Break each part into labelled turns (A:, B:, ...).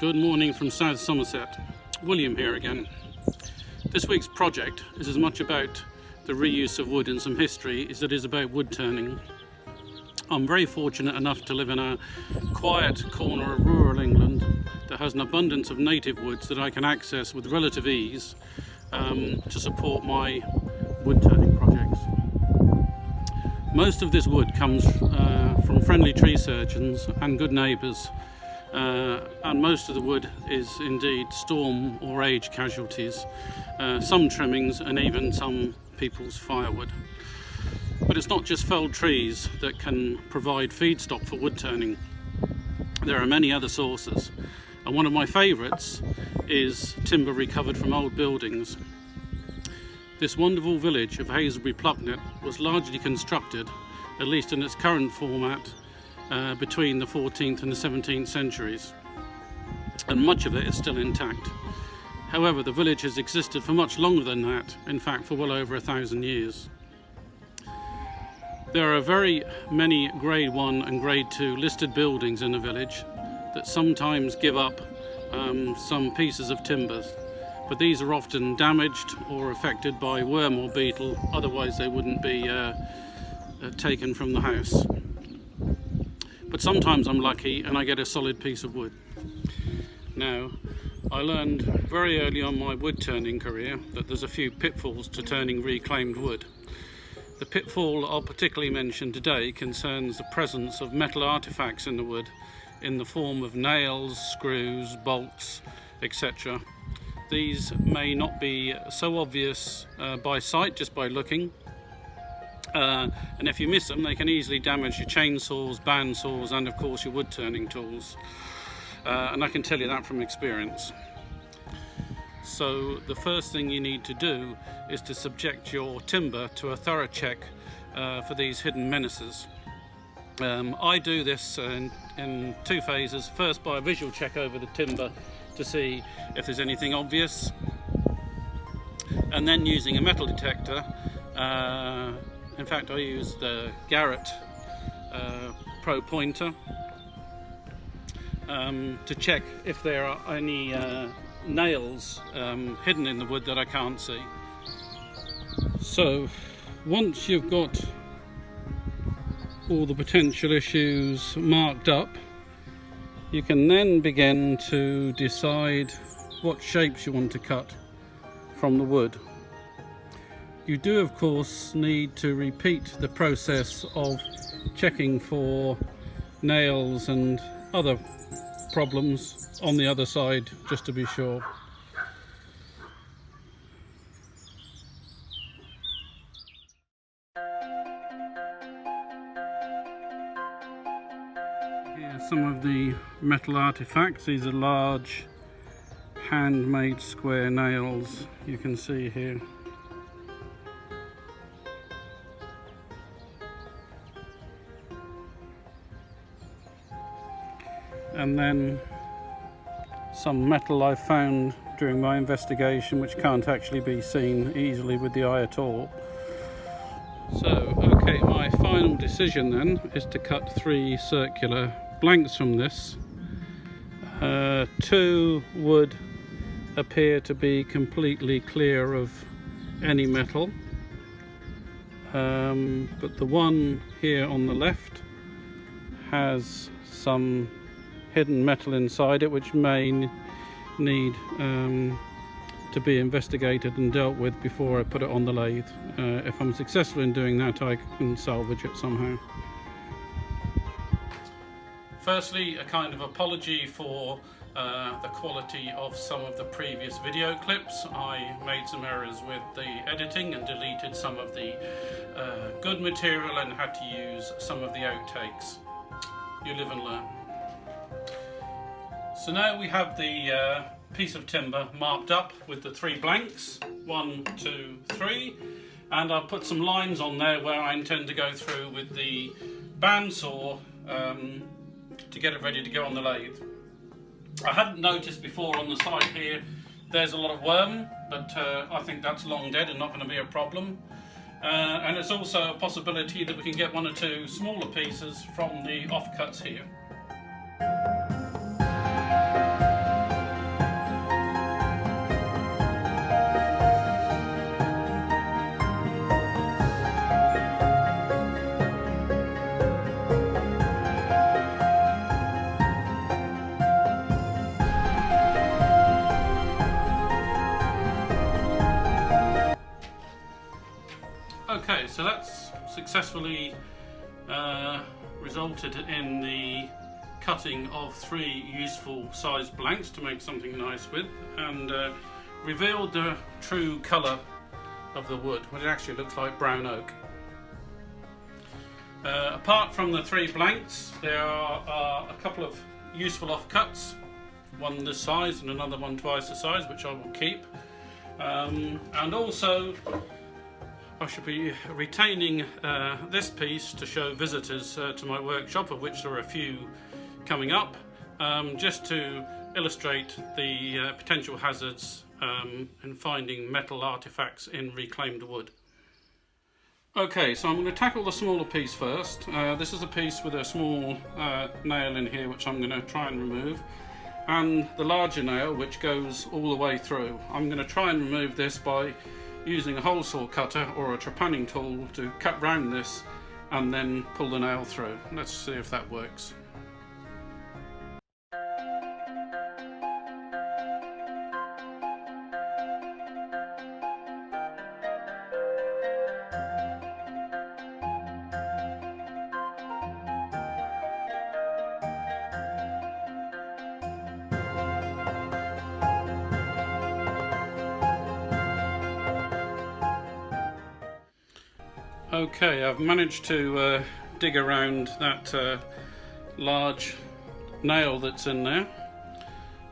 A: Good morning from South Somerset. William here again. This week's project is as much about the reuse of wood and some history as it is about wood turning. I'm very fortunate enough to live in a quiet corner of rural England that has an abundance of native woods that I can access with relative ease to support my wood turning projects. Most of this wood comes from friendly tree surgeons and good neighbours. And most of the wood is indeed storm or age casualties, some trimmings and even some people's firewood. But it's not just felled trees that can provide feedstock for wood turning. There are many other sources, and one of my favourites is timber recovered from old buildings. This wonderful village of Hazelbury Plucknet was largely constructed, at least in its current format, between the 14th and the 17th centuries, and much of it is still intact. However, the village has existed for much longer than that, in fact for well over 1,000 years. There are very many grade 1 and grade 2 listed buildings in the village that sometimes give up some pieces of timbers, but these are often damaged or affected by worm or beetle, otherwise they wouldn't be taken from the house. But sometimes I'm lucky and I get a solid piece of wood. Now, I learned very early on my wood turning career that there's a few pitfalls to turning reclaimed wood. The pitfall I'll particularly mention today concerns the presence of metal artifacts in the wood in the form of nails, screws, bolts, etc. These may not be so obvious by sight, just by looking. And if you miss them, they can easily damage your chainsaws, bandsaws, and of course your wood turning tools. And I can tell you that from experience. So the first thing you need to do is to subject your timber to a thorough check for these hidden menaces. I do this in two phases. First, by a visual check over the timber to see if there's anything obvious, and then using a metal detector. In fact, I use the Garrett Pro Pointer to check if there are any nails hidden in the wood that I can't see. So once you've got all the potential issues marked up, you can then begin to decide what shapes you want to cut from the wood. You do of course need to repeat the process of checking for nails and other problems on the other side, just to be sure. Here are some of the metal artifacts. These are large handmade square nails you can see here. And then some metal I found during my investigation which can't actually be seen easily with the eye at all. So, okay, my final decision then is to cut 3 circular blanks from this. 2 would appear to be completely clear of any metal, but the one here on the left has some hidden metal inside it which may need to be investigated and dealt with before I put it on the lathe. If I'm successful in doing that, I can salvage it somehow. Firstly, a kind of apology for the quality of some of the previous video clips. I made some errors with the editing and deleted some of the good material and had to use some of the outtakes. You live and learn. So now we have the piece of timber marked up with the 3 blanks, 1, 2, 3, and I'll put some lines on there where I intend to go through with the bandsaw to get it ready to go on the lathe. I hadn't noticed before on the side here there's a lot of worm, but I think that's long dead and not going to be a problem. And it's also a possibility that we can get 1 or 2 smaller pieces from the offcuts here. so that's successfully resulted in the cutting of 3 useful sized blanks to make something nice with, and revealed the true colour of the wood, which actually looks like brown oak. Apart from the 3 blanks, there are a couple of useful offcuts, one this size and another one twice the size, which I will keep. And also I should be retaining this piece to show visitors to my workshop, of which there are a few coming up, just to illustrate the potential hazards in finding metal artifacts in reclaimed wood. Okay, so I'm going to tackle the smaller piece first. This is a piece with a small nail in here which I'm going to try and remove, and the larger nail which goes all the way through. I'm going to try and remove this by using a hole saw cutter or a trepanning tool to cut round this and then pull the nail through. Let's see if that works. Okay, I've managed to dig around that large nail that's in there,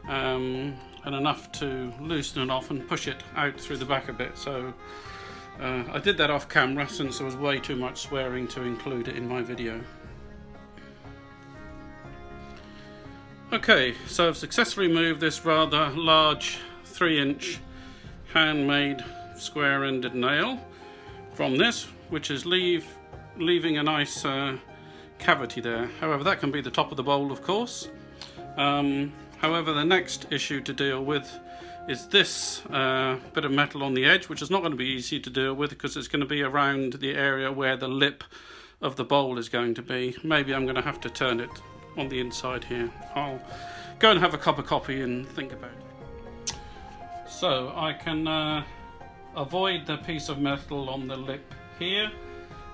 A: and enough to loosen it off and push it out through the back a bit. So I did that off camera since there was way too much swearing to include it in my video. Okay, so I've successfully moved this rather large 3-inch handmade square-ended nail from this, which is leaving a nice cavity there. However, that can be the top of the bowl, of course. However, the next issue to deal with is this bit of metal on the edge, which is not going to be easy to deal with because it's going to be around the area where the lip of the bowl is going to be. Maybe I'm going to have to turn it on the inside here. I'll go and have a cup of coffee and think about it. So I can avoid the piece of metal on the lip here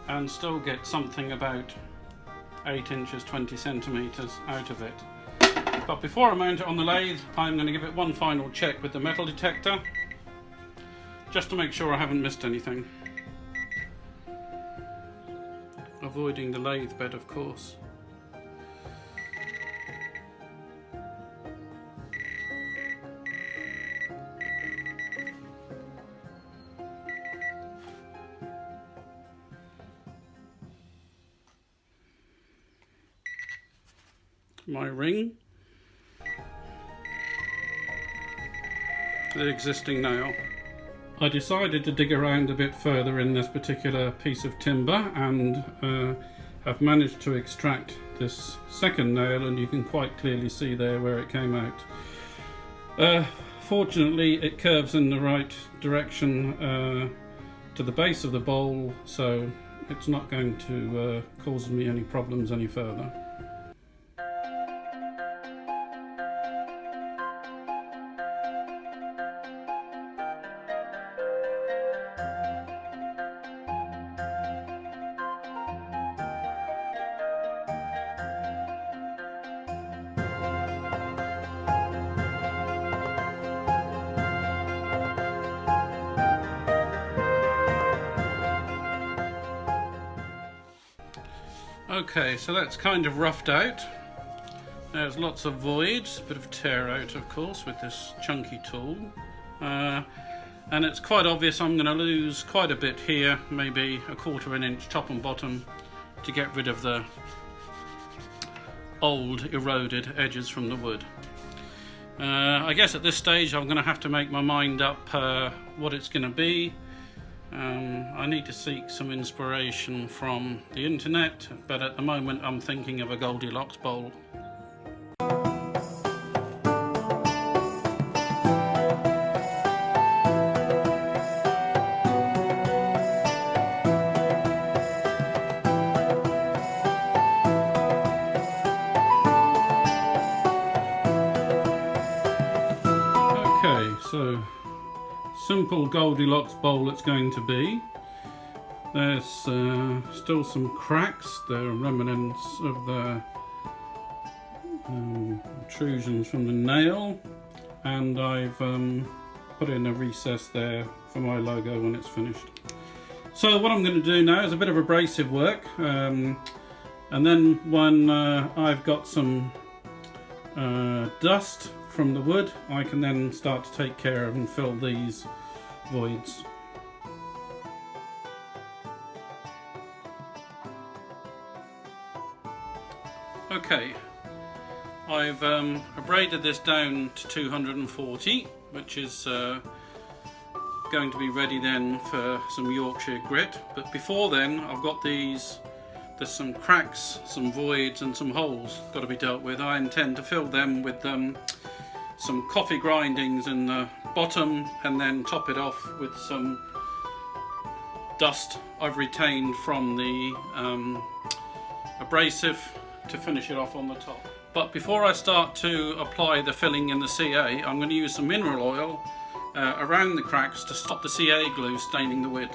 A: and still get something about 8 inches 20 centimeters out of it. But before I mount it on the lathe, I'm going to give it one final check with the metal detector, just to make sure I haven't missed anything. Avoiding the lathe bed, of course. My ring, the existing nail. I decided to dig around a bit further in this particular piece of timber and have managed to extract this second nail, and you can quite clearly see there where it came out. Fortunately, it curves in the right direction to the base of the bowl, so it's not going to cause me any problems any further. Okay, so that's kind of roughed out. There's lots of voids, a bit of tear out of course with this chunky tool. And it's quite obvious I'm going to lose quite a bit here, maybe 1/4 inch top and bottom, to get rid of the old eroded edges from the wood. I guess at this stage I'm going to have to make my mind up what it's going to be. I need to seek some inspiration from the internet, but at the moment I'm thinking of a Goldilocks bowl. Okay, so simple Goldilocks bowl it's going to be. There's still some cracks, the remnants of the intrusions from the nail, and I've put in a recess there for my logo when it's finished. So what I'm going to do now is a bit of abrasive work, and then when I've got some dust from the wood, I can then start to take care of and fill these voids. Okay, I've abraded this down to 240, which is going to be ready then for some Yorkshire grit. But before then, I've got there's some cracks, some voids and some holes got to be dealt with. I intend to fill them with some coffee grindings in the bottom, and then top it off with some dust I've retained from the abrasive to finish it off on the top. But before I start to apply the filling in the CA, I'm going to use some mineral oil around the cracks to stop the CA glue staining the wood.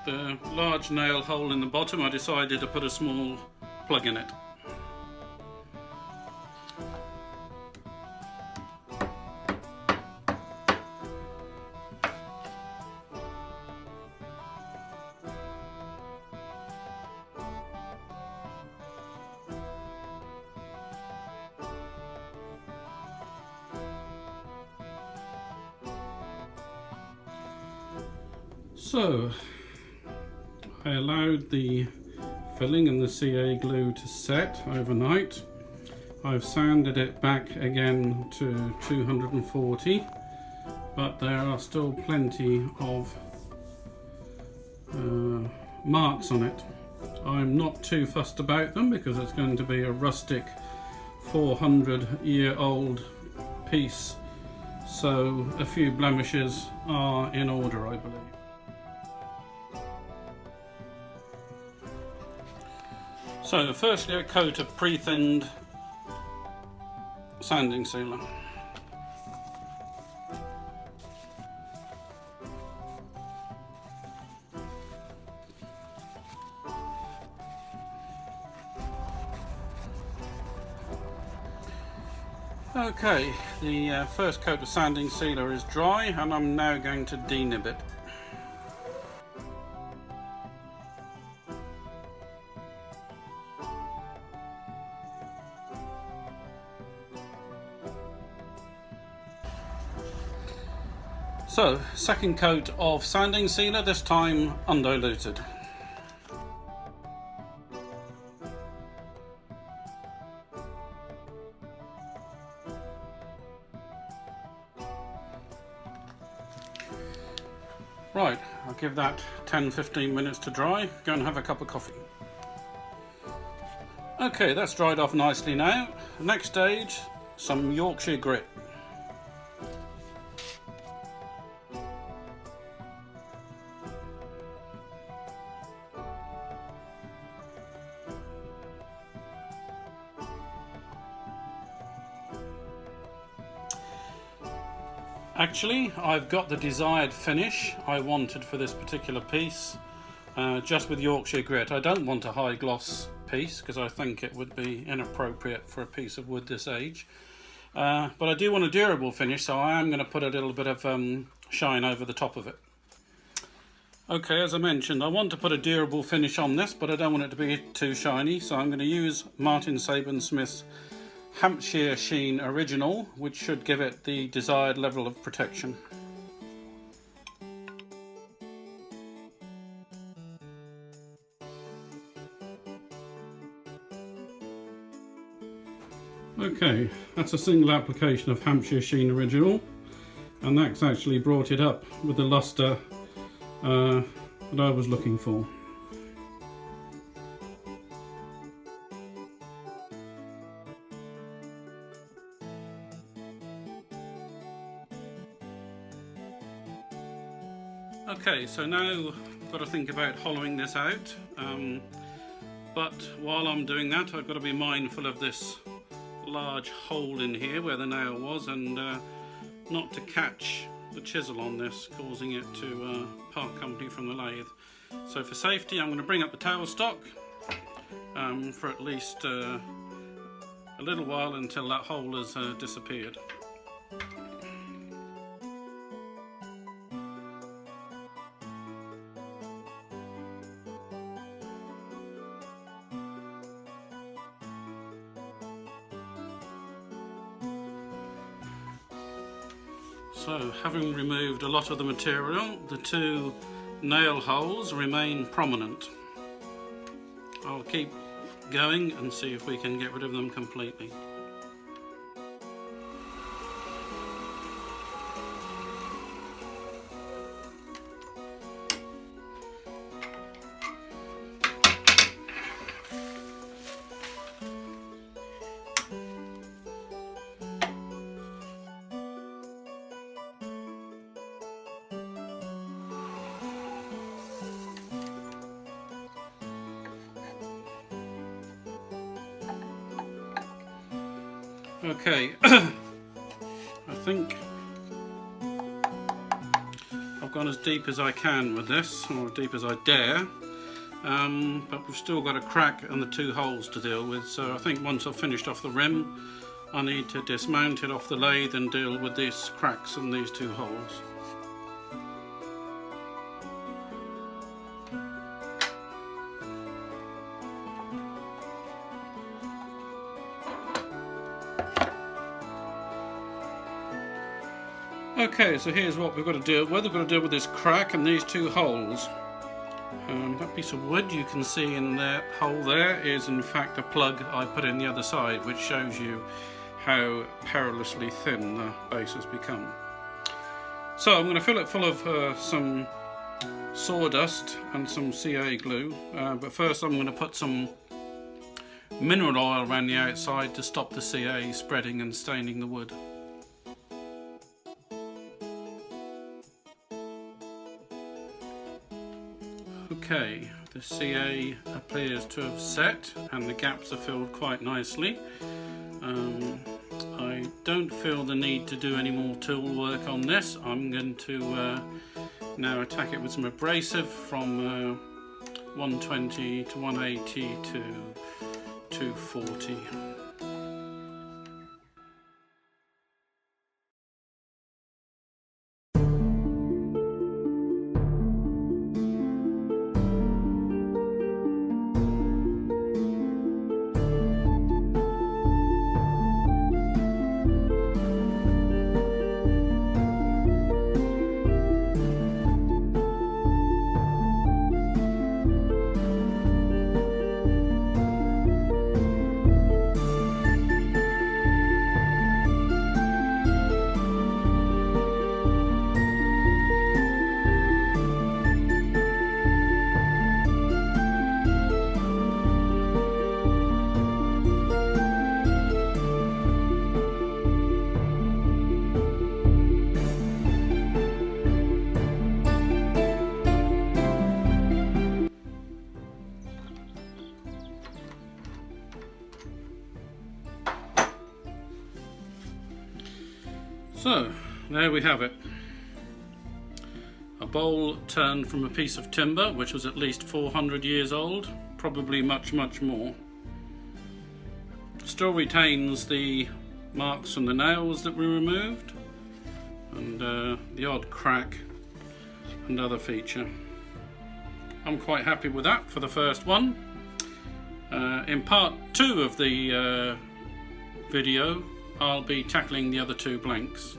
A: The large nail hole in the bottom, I decided to put a small plug in it. So, I allowed the filling and the CA glue to set overnight. I've sanded it back again to 240, but there are still plenty of marks on it. I'm not too fussed about them because it's going to be a rustic 400-year-old piece, so a few blemishes are in order, I believe. So firstly, a coat of pre-thinned sanding sealer. Okay, the first coat of sanding sealer is dry, and I'm now going to denib it. So, second coat of sanding sealer, this time undiluted. Right, I'll give that 10-15 minutes to dry, go and have a cup of coffee. Okay, that's dried off nicely now. Next stage, some Yorkshire grit. Actually, I've got the desired finish I wanted for this particular piece, just with Yorkshire grit. I don't want a high gloss piece because I think it would be inappropriate for a piece of wood this age. But I do want a durable finish, so I am going to put a little bit of shine over the top of it. Okay, as I mentioned, I want to put a durable finish on this, but I don't want it to be too shiny, so I'm going to use Martin Saban Smith's Hampshire Sheen Original, which should give it the desired level of protection. Okay, that's a single application of Hampshire Sheen Original, and that's actually brought it up with the lustre that I was looking for. Okay, so now I've got to think about hollowing this out, but while I'm doing that I've got to be mindful of this large hole in here where the nail was, and not to catch the chisel on this, causing it to part company from the lathe. So for safety I'm going to bring up the tailstock for at least a little while until that hole has disappeared. So, having removed a lot of the material, the two nail holes remain prominent. I'll keep going and see if we can get rid of them completely. Okay, I think I've gone as deep as I can with this, or as deep as I dare, but we've still got a crack and the two holes to deal with, so I think once I've finished off the rim I need to dismount it off the lathe and deal with these cracks and these two holes. Okay, so here's what we've got to deal with. We've got to deal with this crack and these two holes. That piece of wood you can see in that hole there is in fact a plug I put in the other side, which shows you how perilously thin the base has become. So I'm going to fill it full of some sawdust and some CA glue, but first I'm going to put some mineral oil around the outside to stop the CA spreading and staining the wood. Okay, the CA appears to have set and the gaps are filled quite nicely. I don't feel the need to do any more tool work on this. I'm going to now attack it with some abrasive from 120 to 180 to 240. So, there we have it. A bowl turned from a piece of timber which was at least 400 years old, probably much more. Still retains the marks from the nails that we removed, and the odd crack and other feature. I'm quite happy with that for the first one. In part 2 of the video I'll be tackling the other two blanks.